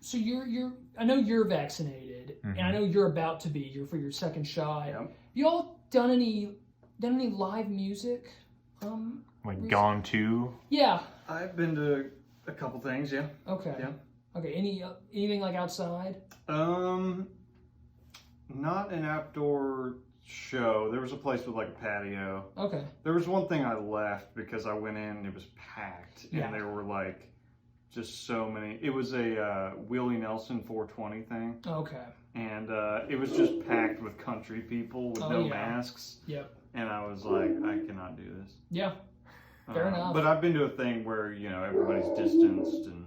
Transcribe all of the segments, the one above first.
So you're. I know you're vaccinated, and I know you're about to be. You're for your second shot. Yep. Y'all done any live music? Like recently? gone to? Yeah. I've been to a couple things, yeah. Okay. Yeah. Okay. Anything like outside? Not an outdoor show. There was a place with like a patio. Okay. There was one thing I left because I went in and it was packed, Yeah. and there were like just so many. It was a Willie Nelson 420 thing, Okay. and it was just packed with country people with no yeah. masks. Yep. And I was like, I cannot do this. Yeah. Fair enough. But I've been to a thing where, you know, everybody's distanced and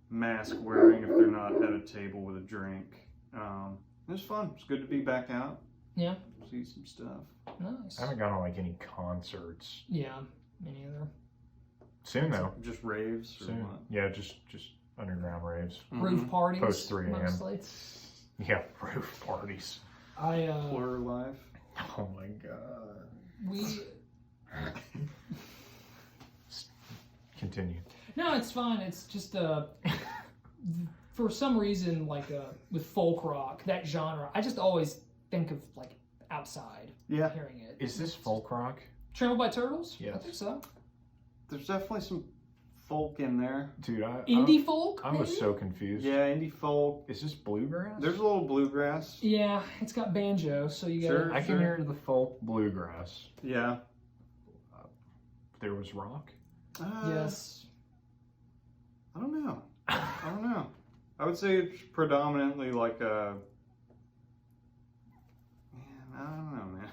mask wearing if they're not at a table with a drink. It was fun. It's good to be back out. Yeah. See some stuff. Nice. I haven't gone to like any concerts. Yeah. Me neither. Soon though. Just raves or Soon. what? Yeah, just underground raves. Roof parties. Post 3 a.m. Mostly. Yeah, roof parties. Blur life. Oh my god. Continue. No, it's fine. It's just for some reason, like with folk rock, that genre, I just always think of like outside. Yeah. Hearing it. Is this folk rock? Trampled by Turtles? Yes. I think so. There's definitely some folk in there. Dude, Indie folk? I was maybe? so confused. Yeah, indie folk. Is this bluegrass? There's a little bluegrass. Yeah, it's got banjo, so you got. Sure. I can hear the folk bluegrass. Yeah. There was rock? Yes. I don't know. I would say it's predominantly like a. Man, I don't know, man.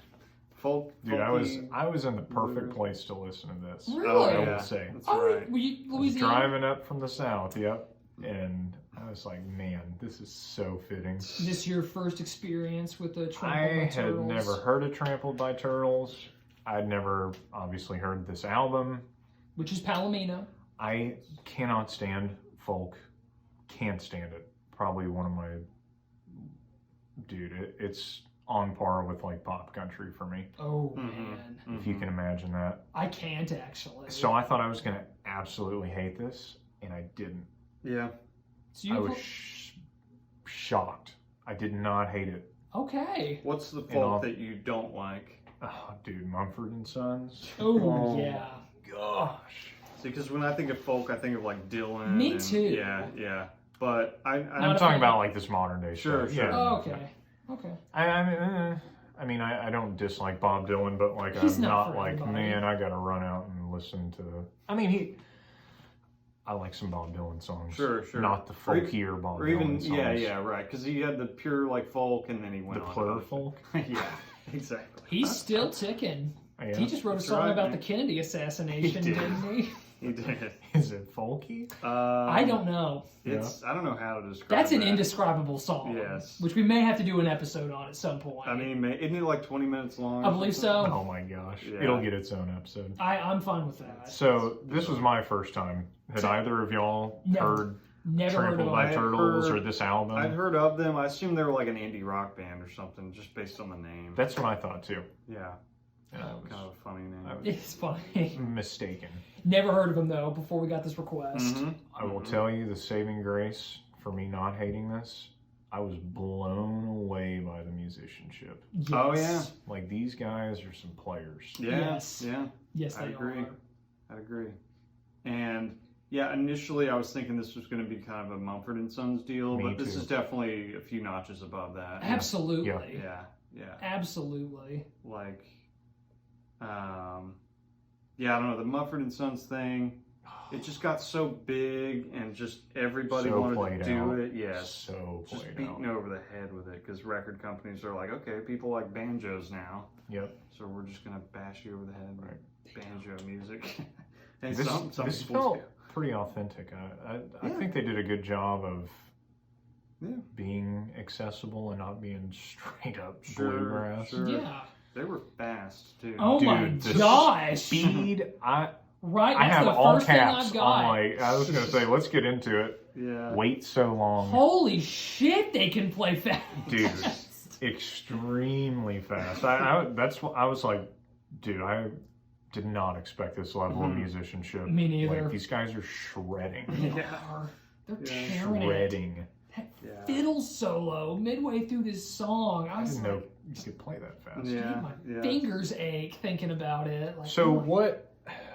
Folk. Dude, folky. I was in the perfect place to listen to this. Really? Oh, I yeah. would say. That's Oh, right. were you I was Louisiana? driving up from the south, yep. And I was like, man, this is so fitting. Is this your first experience with the Trampled I by had Turtles? never heard of Trampled by Turtles. I'd never obviously heard this album. Which is Palomino. I cannot stand folk. Can't stand it. Probably one of my... Dude, it's on par with like pop country for me. Oh, man. If you can imagine that. I can't actually. So I thought I was going to absolutely hate this, and I didn't. Yeah. So I was shocked. I did not hate it. Okay. What's the folk that you don't like? Oh, dude, Mumford and Sons. Oh, yeah. Gosh. See, because when I think of folk, I think of like Dylan. Me and, too. Yeah. But I'm talking about like this modern day Sure, stuff. sure. Yeah. Oh, okay. Okay. I mean, I don't dislike Bob Dylan, but like He's I'm not not for like, everybody. man, I gotta run out and listen to. I mean, I like some Bob Dylan songs. Sure. Not the folkier Bob Dylan songs. Yeah, right. Because he had the pure like folk, and then he went The on. plur folk. Yeah, exactly. He's still ticking. Yeah. He just wrote a That's song right, about man. the Kennedy assassination, He did. didn't he? He did. Is it folky? I don't know. It's I don't know how to describe. That's an that. indescribable song. Yes. Which we may have to do an episode on at some point. I mean, isn't it like 20 minutes long? I believe so. Oh my gosh. Yeah. It'll get its own episode. I'm fine with that. So this was my first time. Had either of y'all Never. heard Never heard Trampled of by it. I Turtles heard- or this album? I'd heard of them. I assume they were like an indie rock band or something, just based on the name. That's what I thought too. Yeah, And I was kind of a funny name. It's funny. mistaken. Never heard of him though before we got this request. Mhm. I will tell you the saving grace for me not hating this. I was blown away by the musicianship. Yes. Oh, yeah. Like these guys are some players. Yeah, Yes. yeah, Yes, I they agree. are. I agree. And yeah, initially I was thinking this was going to be kind of a Mumford and Sons deal, Me but this too. is definitely a few notches above that. Absolutely. Yeah. Yeah. Absolutely. Like, yeah, I don't know, the Mumford and Sons thing, it just got so big and just everybody So wanted played to do out. it. Yes. So Just played beating out. over the head with it because record companies are like, okay, people like banjos now, Yep. so we're just going to bash you over the head Right. with banjo music. And This, some this people felt do. pretty authentic. I Yeah. think they did a good job of Yeah. being accessible and not being straight up Sure, bluegrass. sure. Yeah. They were fast too. Oh my Dude, the gosh. Speed, Right. I That's have the all first caps thing I've on got. my. I was gonna say, let's get into it. Yeah. Wait so long, Holy shit, they can play fast. dude. Extremely fast. I that's what I was like, dude. did not expect this level of musicianship. Me neither. Like, these guys are shredding. They're Yeah. tearing it. Shredding. Yeah. Fiddle solo midway through this song. I I was didn't like, know you could play that fast. Yeah. my fingers ache thinking about it. Like, So oh my- what?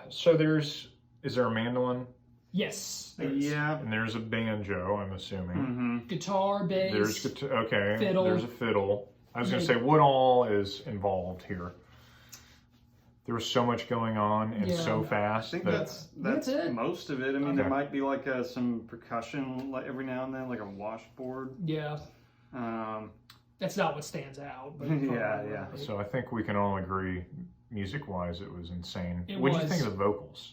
So is there a mandolin? Yes. there's Yeah. And there's a banjo, I'm assuming. Mm-hmm. Guitar, bass. There's okay. Fiddle. There's a fiddle. I was gonna say, what all is involved here? There was so much going on and so I fast. think that, that's it. most of it. I mean, Okay. there might be like some percussion, like every now and then, like a washboard. Yeah. Um, That's not what stands out. But Yeah, probably yeah. right. so I think we can all agree, music-wise, it was insane. It What did you was. think of the vocals?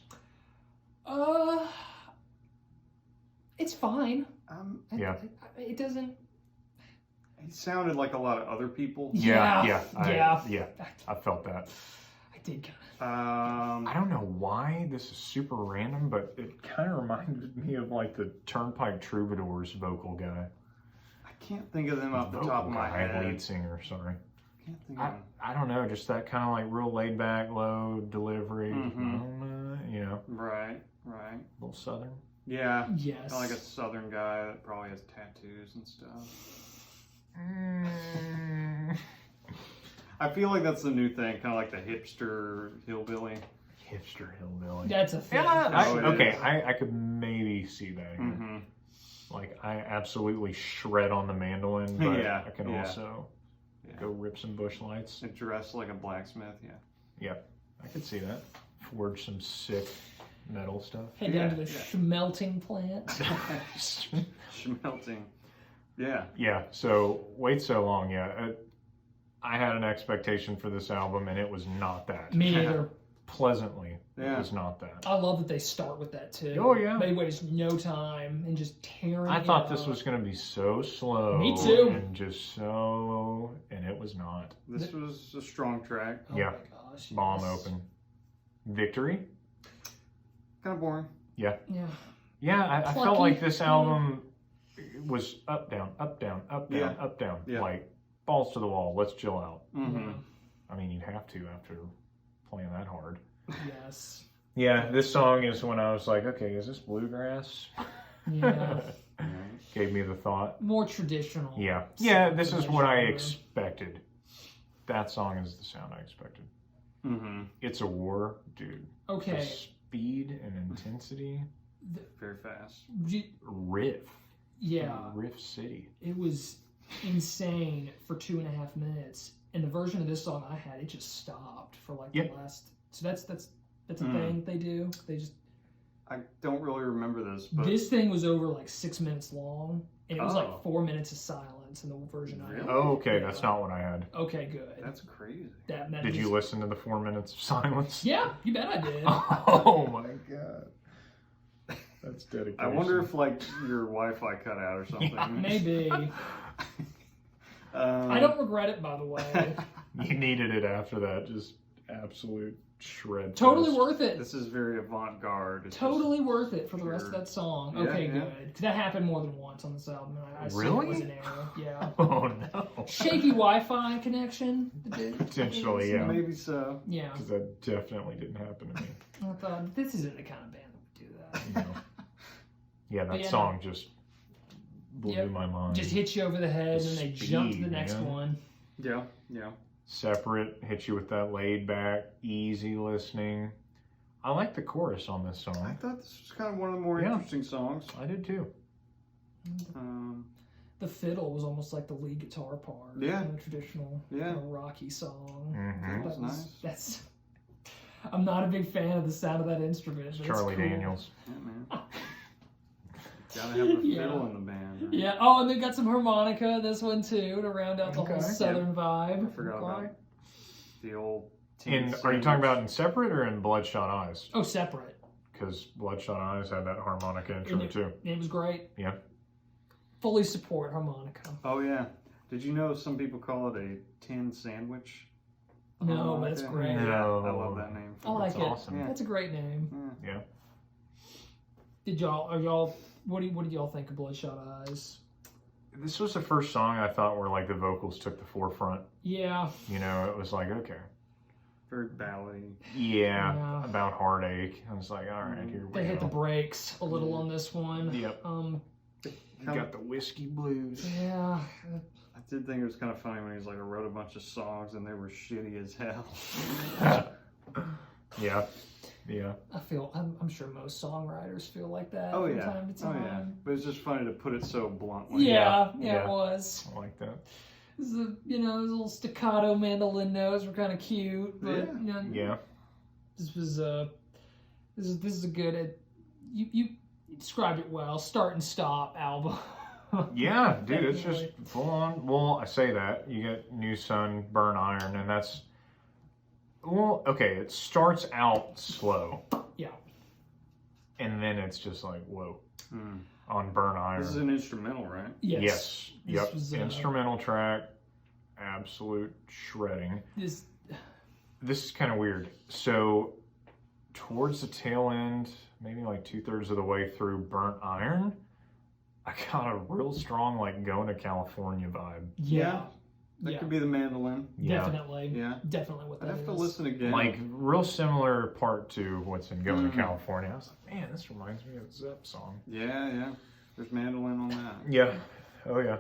It's fine. Yeah. It doesn't. he sounded like a lot of other people. Yeah. I felt that. I did kind I don't know why this is super random, but it kind of reminded me of like the Turnpike Troubadours vocal guy. I can't think of them off the top of my Vocal guy, head. lead singer, sorry. Can't think of them. I don't know, just that kind of like real laid back, low delivery, Mhm. you know, Right. a little southern. Yeah. of. Yes. Kinda like a southern guy that probably has tattoos and stuff. I feel like that's the new thing, kind of like the hipster hillbilly. Hipster hillbilly. That's a thing. Oh, it okay, is. I could maybe see that here. Mm-hmm. Like, I absolutely shred on the mandolin, but Yeah, I can yeah. also go rip some bush lights. And dressed like a blacksmith, yeah. Yep, I could see that. Forge some sick metal stuff. Head down to the smelting plant. Schmelting. Yeah. Yeah, so wait so long, I had an expectation for this album, and it was not that. Me neither. Pleasantly, Yeah. it was not that. I love that they start with that too. Oh, yeah. They waste no time and just tearing. I thought it this up. was going to be so slow. Me too. And just so, and it was not. This was a strong track. Oh Yeah. my gosh. Bomb yes. open. Victory? Kind of boring. Yeah. Yeah, I felt Plucky. like this album was up, down, up, down, up, down, Yeah. up, down. Yeah. Like, balls to the wall, let's chill out. Mm-hmm. I mean, you'd have to after playing that hard. Yes. Yeah, this song is when I was like, okay, is this bluegrass? Yeah. Gave me the thought. More traditional. Yeah. Yeah, sound this for is that what I genre. expected. That song is the sound I expected. Mm-hmm. It's a war, dude. The Okay. speed and intensity. Very fast. Riff. Yeah. Riff City. It was insane for 2.5 minutes. And the version of this song I had, it just stopped for like the last. So that's a thing they do. They just. I don't really remember this, but This thing was over like 6 minutes long, and it was Oh. like 4 minutes of silence in the version I had. Oh, okay, that's not what I had. Okay, good. that's crazy. That Did you listen to the 4 minutes of silence? Yeah, you bet I did. Oh my god. That's dedication. I wonder if like your Wi-Fi cut out or something. Maybe. I don't regret it, by the way. You needed it after that. Just absolute shred. Totally fest. worth it. This is very avant-garde. It's Totally worth it for the rest of pure- that song. Yeah, Okay, yeah. good. 'Cause that happened more than once on this album. And I assume Really? it was an error. Yeah. Oh no. Shaky Wi-Fi connection. Potentially, yeah. Maybe so. Yeah. Because that definitely didn't happen to me. I thought this isn't the kind of band that would do that. You know. Yeah, that But yeah, song just blew Yep. my mind. Just hit you over the head, and then they jump to the Speed, next man. one. Yeah, yeah. Separate, hit you with that laid back, easy listening. I like the chorus on this I song. thought this was kind of one of the more Yeah. interesting songs. I did too. The fiddle was almost like the lead guitar part. Yeah. In a traditional Yeah. rocky song. Mhm. That was nice. That's. I'm not a big fan of the sound of that instrument. But Charlie it's cool. Daniels. Yeah, man. Gotta have a Yeah. fiddle in the band. Right? Yeah. Oh, and they got some harmonica in this one too to round out the Okay. whole southern vibe. I forgot about the old. In, teen are you talking sandwich. about in Separate or in Bloodshot Eyes? Oh, separate. Because Bloodshot Eyes had that harmonica intro And too. It was great. Yeah. Fully support harmonica. Oh yeah. Did you know some people call it a tin sandwich? No, but it's great. No. Yeah, I love that name. I like That's it. awesome. Yeah. That's a great name. Yeah. Yeah. What did y'all think of Bloodshot Eyes? This was the first song I thought where like the vocals took the forefront. Yeah. You know, it was like, okay. very ballady. Yeah, about heartache. I was like, all right, here we They go. hit the brakes a little on this one. Yep. You got the whiskey blues. Yeah. I did think it was kind of funny when he was like, I wrote a bunch of songs and they were shitty as hell. Yeah. I'm sure most songwriters feel like that Oh from yeah. time to Oh time. yeah. But it's just funny to put it so bluntly. Yeah, Yeah. it was. I like that. Those little staccato mandolin notes were kind of cute, but Yeah. this was this is a good. You described it well. Start and stop album. Yeah, dude, it's Definitely. just full on. Well, I say that. You get New Sun, Burn Iron, and that's. Well, okay, it starts out slow. Yeah. And then it's just like, whoa. Hmm. On Burn Iron. This is an instrumental, right? Yes. This Yep. was, Instrumental track. Absolute shredding. This. This is kind of weird. So, towards the tail end, maybe like 2/3 of the way through Burnt Iron, I got a real strong, like, going to California vibe. Yeah. That could be the mandolin. Yeah. Definitely. Yeah. Definitely what I'd that have is. to listen again. Like, real similar part to what's in Going Mm. to California. I was like, man, this reminds me of a Zepp song. Yeah. There's mandolin on that. Yeah. Oh, yeah.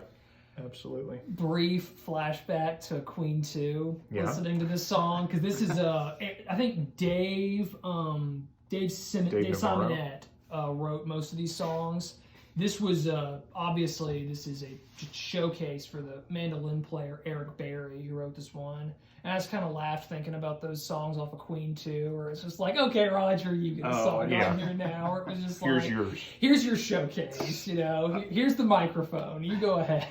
Absolutely. Brief flashback to Queen 2, Yeah. listening to this song, because this is I think Dave Navarro. Simonette wrote most of these songs. This was obviously this is a showcase for the mandolin player Eric Berry, who wrote this one. And I just kind of laughed thinking about those songs off of Queen 2, where it's just like, okay, Roger, you get a song yeah. on here now. Or it was just Here's like, yours. here's your showcase, here's the microphone, you go ahead.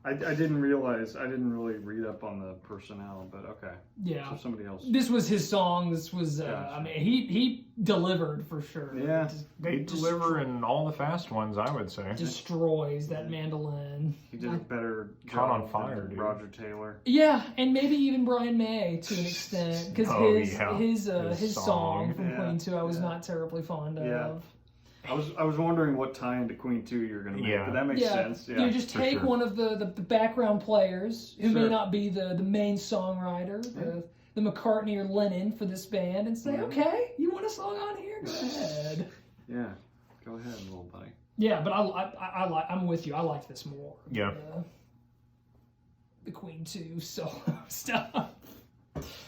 I didn't realize, I didn't really read up on the personnel, but okay. Yeah. So somebody else. This was his song. This was, Gotcha. I mean, he delivered for sure. Yeah. They deliver in all the fast ones, I would say. Destroys that mandolin. He did a better Caught on job fire, than dude. Roger Taylor. Yeah, and maybe even Brian May to an extent, because Oh, his yeah. his song from Yeah. Queen 2 I was Yeah. not terribly fond of. Yeah. I was wondering what tie into Queen 2 you're going to make, Yeah. but that makes sense. Yeah. You just for take sure. one of the background players who may Sure. not be the main songwriter, the McCartney or Lennon for this band, and say, Mhm. okay, you want a song on here? Go ahead. Yeah. Go ahead, little buddy. Yeah, but I'm with you. I like this more. Yeah. The Queen 2 solo stuff.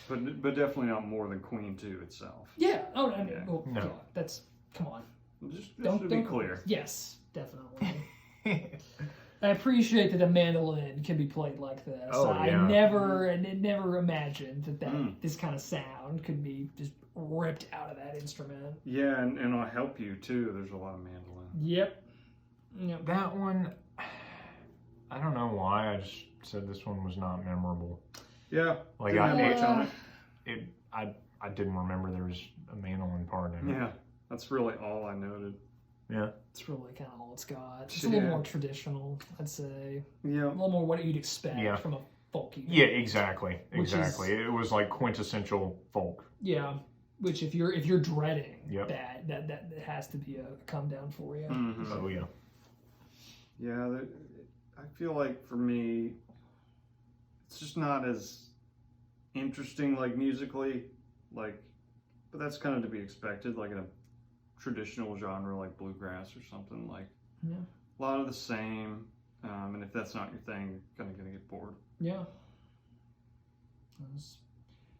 But definitely not more than Queen 2 itself. Yeah. Oh, I mean, Yeah. well, No. yeah, that's come on. Just to be clear. Yes, definitely. I appreciate that a mandolin can be played like this. Oh, I yeah. never imagined that Mm. this kind of sound could be just ripped out of that instrument. Yeah, and I'll help you too. There's a lot of mandolin. Yep. That one, I don't know why. I just said this one was not memorable. Yeah. Like, didn't have much on I didn't remember there was a mandolin part in it. Yeah. That's really all I noted. Yeah. It's really kind of all it's got. Just a little Yeah. more traditional, I'd say. Yeah. A little more what you'd expect Yeah. from a folky band. Yeah, exactly. Which Exactly. It was like quintessential folk. Yeah, which if you're dreading Yep. that has to be a come down for you. Mhm. Oh, yeah. Yeah, I feel like for me, it's just not as interesting, like musically, like, but that's kind of to be expected, like in a traditional genre like bluegrass or something. Like, Yeah. a lot of the same, and if that's not your thing, you're kind of gonna get bored. Yeah.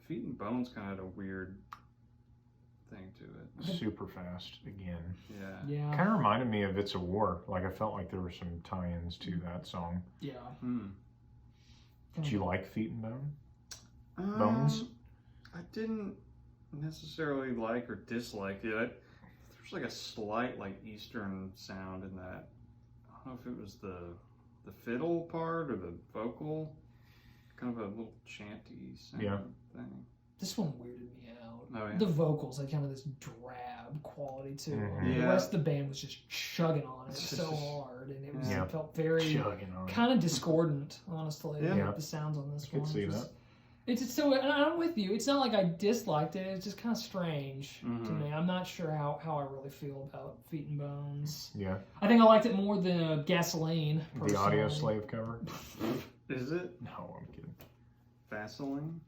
Feet and Bones kind of had a weird thing to it. Super fast again. Yeah. Yeah. Kind of reminded me of It's a War. Like, I felt like there were some tie-ins to that song. Yeah. Hmm. Did you like Feet and Bone? Um, Bones? I didn't necessarily like or dislike it. There's like a slight like Eastern sound in that. I don't know if it was the fiddle part or the vocal, kind of a little chanty sound thing. This one weirded me out. Oh yeah. The vocals had kind of this drab quality to them. Mhm. The Yeah. rest of the band was just chugging on it so hard, and it was Yeah. it felt very Chugging on it. kind of discordant, honestly. Yeah. The sounds on this I could one. see Just- that. It's so, and I'm with you. It's not like I disliked it. It's just kind of strange to Mhm. me. I'm not sure how I really feel about Feet and Bones. Yeah. I think I liked it more than Gasoline. The Audio personally. Slave cover? Is it No, I'm kidding. Vaseline?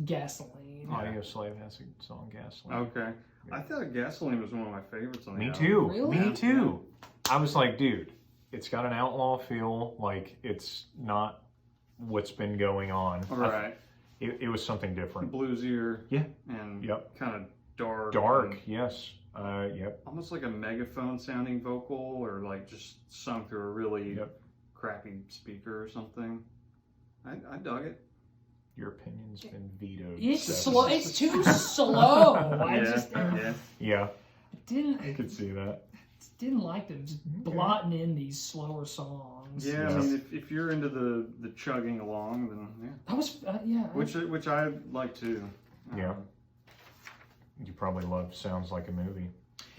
Gasoline. Audio Slave has a song, Gasoline. Okay. I thought Gasoline was one of my favorites on the Me album. too. Really? Me too. I was like, dude, it's got an outlaw feel. Like, it's not what's been going on. Right. It was something different. Bluesier. Yeah. And Yep. kind of dark. Dark, and yes. Yep. almost like a megaphone sounding vocal, or like just sung through a really Yep. crappy speaker or something. I dug it. Your opinion's been vetoed. It's Seth. slow. It's too slow. I just Yeah, didn't. I could see that. Didn't like them just blotting in these slower songs. Yeah, I mean, if you're into the chugging along, then yeah. That was Which I like too. Yeah. You probably love Sounds Like a Movie.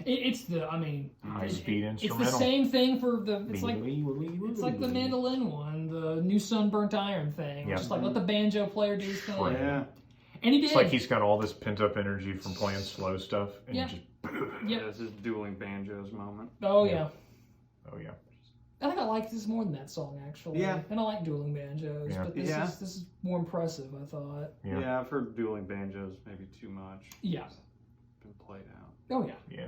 It's the. I mean, High speed it's instrumental. the same thing for the. It's like the mandolin one, the new Sunburnt Iron thing. Yeah. Just like let the banjo player do his thing. Right. Yeah. And he did. It's like he's got all this pent up energy from playing slow stuff, and Yeah. just. Yep. That's his dueling banjos moment. Oh Yeah. yeah. Oh yeah. I think I like this more than that song actually. Yeah. And I like dueling banjos, Yeah. but this is more impressive. I thought. Yeah. Yeah, I've heard dueling banjos maybe too much. Yeah. It's been played out. Oh yeah. Yeah.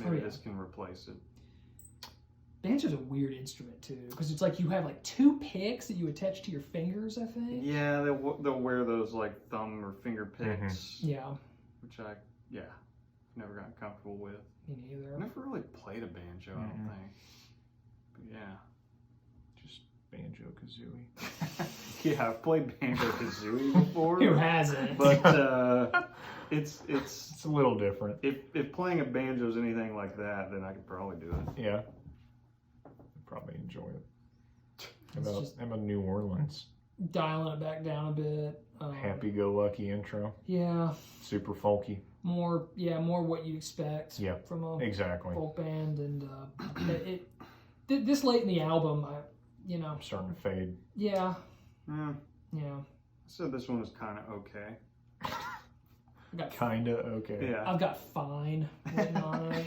Maybe yeah. this can replace it. Banjo's a weird instrument too, because it's like you have like two picks that you attach to your fingers. I think. Yeah, they'll wear those like thumb or finger picks, Yeah. which never gotten comfortable with. Me neither. I never really played a banjo, I don't think. But yeah. Just Banjo Kazooie. Yeah, I've played banjo kazooie before. Who hasn't? But it's It's a little different. if playing a banjo is anything like that, then I could probably do it. Yeah. I'd probably enjoy it. How It's about New Orleans? Dialing it back down a bit. Happy go lucky intro. Yeah. Super folky. More what you'd expect Yeah. from a Exactly. folk band, and this late in the album, I'm starting to fade. yeah. Yeah. Yeah. I said this one was kind of okay. Kinda okay. Yeah. I've got fine written on it.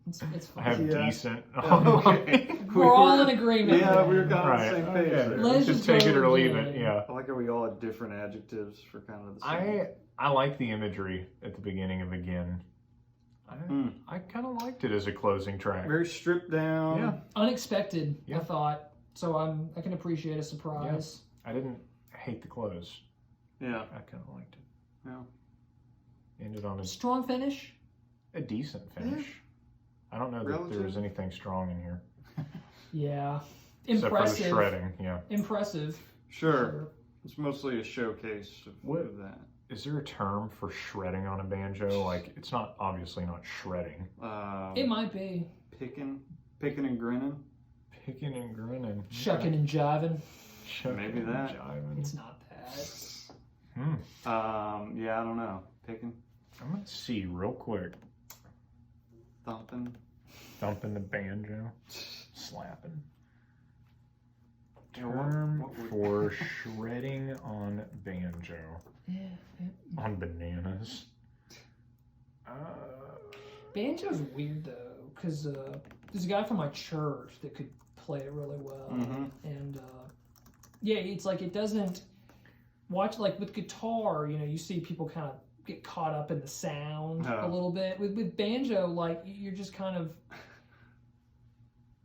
It's I fine. have Yeah. decent. Okay. We're all in agreement. Yeah, then. we were kind of on Right. the same page Okay. there. Let's Just just take go it or leave again. it. Yeah. I like how we all had different adjectives for kind of the same. I like the imagery at the beginning of Again. I kind of liked it as a closing track. Very stripped down. Yeah. Unexpected, Yeah. I thought. So I can appreciate a surprise. I didn't hate the close. Yeah. I kind of liked it. Yeah. Ended on Strong finish. a decent finish. I don't know that Relative? there was anything strong in here. Yeah. Except for the Impressive. shredding, yeah. Impressive. Sure. It's mostly a showcase What? of that. Is there a term for shredding on a banjo? Like, it's not obviously not shredding. It might be. Picking and grinning. Picking and grinning. Shucking and jiving. Shucking Maybe and that. jiving. It's not that. Yeah, I don't know. Picking, I'm going to see real quick. thumping. Thumping the banjo. Slapping. Yeah, Term what would- for shredding on banjo. Yeah. On bananas. Banjo's weird though, because there's a guy from my church that could play it really well, and yeah, it's like it doesn't watch like with guitar. You see people kind of get caught up in the sound a little bit. With banjo, like you're just kind of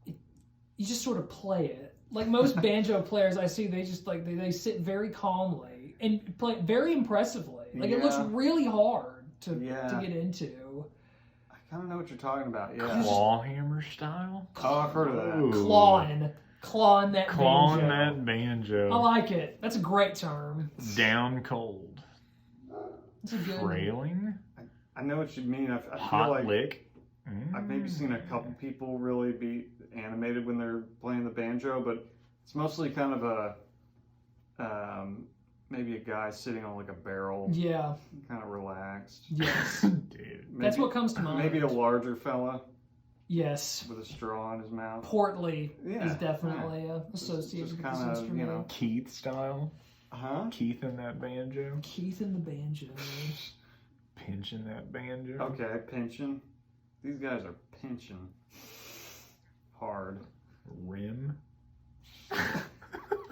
you just sort of play it. Like most banjo players I see, they just like they sit very calmly and play it very impressively. Like it looks really hard to get into. I kind of know what you're talking about. Yeah. Claw hammer style? Oh, I've heard of that. Ooh. Clawing that Clawing banjo. that banjo. I like it. That's a great term. Down cold. It's a good. Trailing. I know what you mean. I feel Hot like lick. I've maybe seen a couple people really be animated when they're playing the banjo, but it's mostly kind of a maybe a guy sitting on like a barrel, Yeah. kind of relaxed. Yes. Dude. That's what comes to mind. Maybe a larger fella Yes. with a straw in his mouth. Portly Yeah, is definitely associated just with this kinda, instrument. Keith style. Huh? Keith in that banjo. Keith and the banjo. Pinching that banjo. Okay, pinching. These guys are pinching hard. Rim.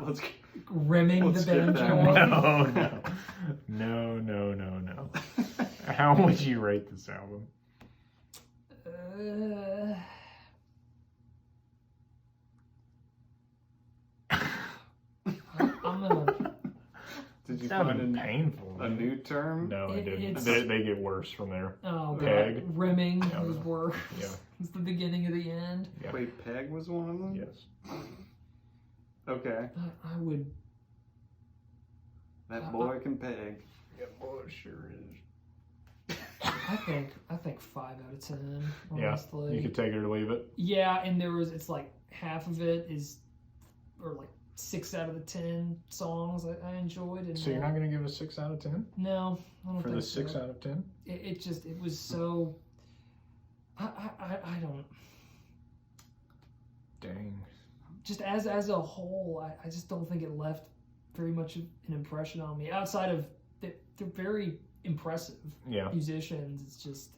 Let's Rimming Let's the skip banjo. that one. No, no. No. How would you rate this album? I'm gonna. Did you Sounded find painful. a new term? No, I didn't. It's- They get worse from there. Oh, Peg. God. Rimming Yeah. was worse. Yeah. It's the beginning of the end. Yeah. Wait, Peg was one of them? Yes. Okay. I would. That boy can peg. Yeah, boy, it sure is. I think 5 out of 10. Yeah, Honestly. you could take it or leave it. Yeah, and it's like half of it is, or like 6 out of the 10 songs I enjoyed. And So you're not going to give a 6 out of 10? No, I don't For think the 6 so. out of 10? It was so. I don't. Dang. Just as a whole, I just don't think it left very much of an impression on me. Outside of they're very impressive Yeah. musicians. It's just.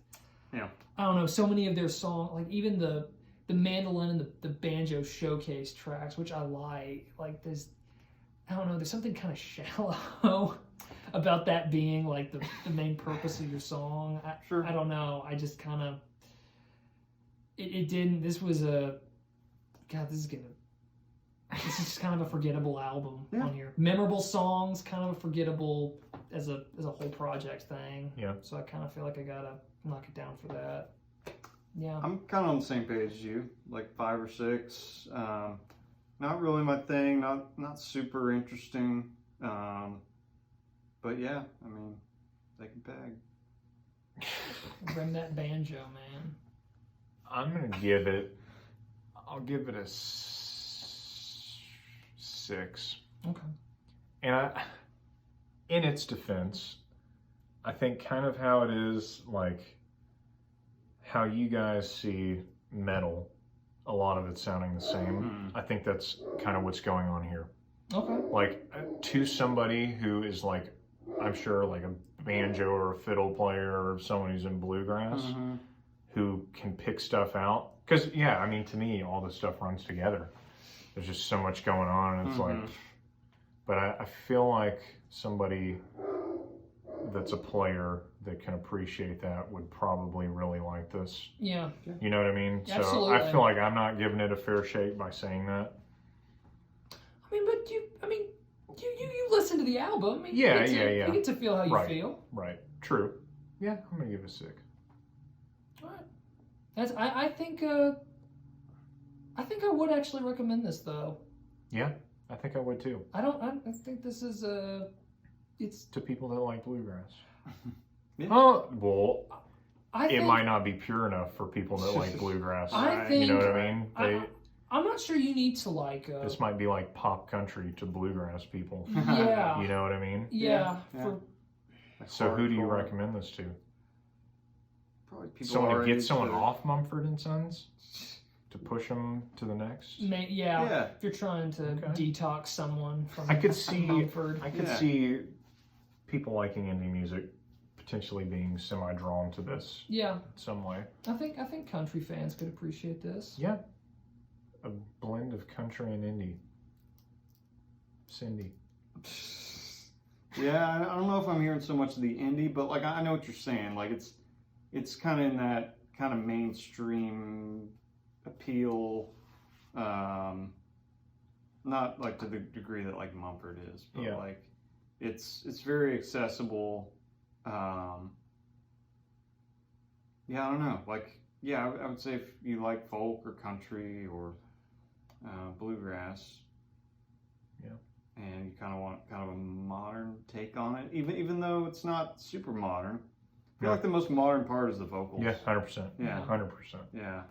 Yeah. I don't know. So many of their songs, like even the mandolin and the banjo showcase tracks, which I like there's, I don't know, there's something kind of shallow about that being like the main purpose of your song. Sure. I don't know. I just kind of, it didn't, this was this is just kind of a forgettable album on here. Memorable songs, kind of a forgettable as a whole project thing. Yeah. So I kind of feel like I gotta knock it down for that. Yeah. I'm kind of on the same page as you, like 5 or 6. Not really my thing, not super interesting. But yeah, I mean, they can peg. Bring that banjo, man. I'm going to give it, I'll give it a 6. Okay. And in its defense, I think kind of how it is, like, how you guys see metal, a lot of it sounding the same. I think that's kind of what's going on here. Okay. Like, to somebody who is like, I'm sure like a banjo or a fiddle player or someone who's in bluegrass who can pick stuff out. Because, yeah, I mean, to me, all this stuff runs together. There's just so much going on, and it's like, but I feel like somebody that's a player that can appreciate that would probably really like this. Yeah. You know what I mean? Absolutely. So I feel like I'm not giving it a fair shake by saying that. I mean, but you listen to the album. I mean, Yeah. You get to feel how you Right. feel. Right. True. Yeah, I'm gonna give it a 6. All right. I think I would actually recommend this though. Yeah, I think I would too. I think this is it's. To people that like bluegrass. Yeah. Oh, well, I it think, might not be pure enough for people that like bluegrass. I think. You know what I mean? I'm not sure you need to like. This might be like pop country to bluegrass people. Yeah. You know what I mean? Yeah. Yeah. For, So who do you Hardcore. recommend this to? Probably people Someone to our get age someone that- off Mumford and Sons to push them to the next. yeah. If you're trying to Okay. detox someone from. I could see. Mumford. I could Yeah. see people liking indie music potentially being semi-drawn to this Yeah. in some way. I think country fans could appreciate this. Yeah, a blend of country and indie. Cindy. Yeah, I don't know if I'm hearing so much of the indie, but like I know what you're saying. Like it's kind of in that kind of mainstream appeal, not like to the degree that like Mumford is, but Yeah. like it's very accessible. Yeah, I don't know. Like, yeah, I would say if you like folk or country or bluegrass, and you kind of want kind of a modern take on it, even though it's not super modern. I feel like the most modern part is the vocals. Yeah, 100%. Yeah. 100%. Yeah.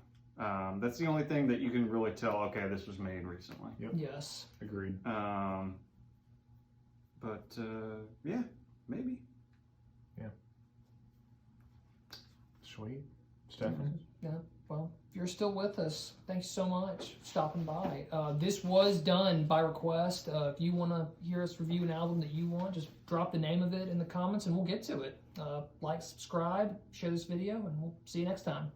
That's the only thing that you can really tell, okay, this was made recently. Yep. Yes. Agreed. But yeah, maybe. Sweet. Stefan? Yeah. Well, if you're still with us, thanks so much for stopping by. This was done by request. If you want to hear us review an album that you want, just drop the name of it in the comments and we'll get to it. Like, subscribe, share this video, and we'll see you next time.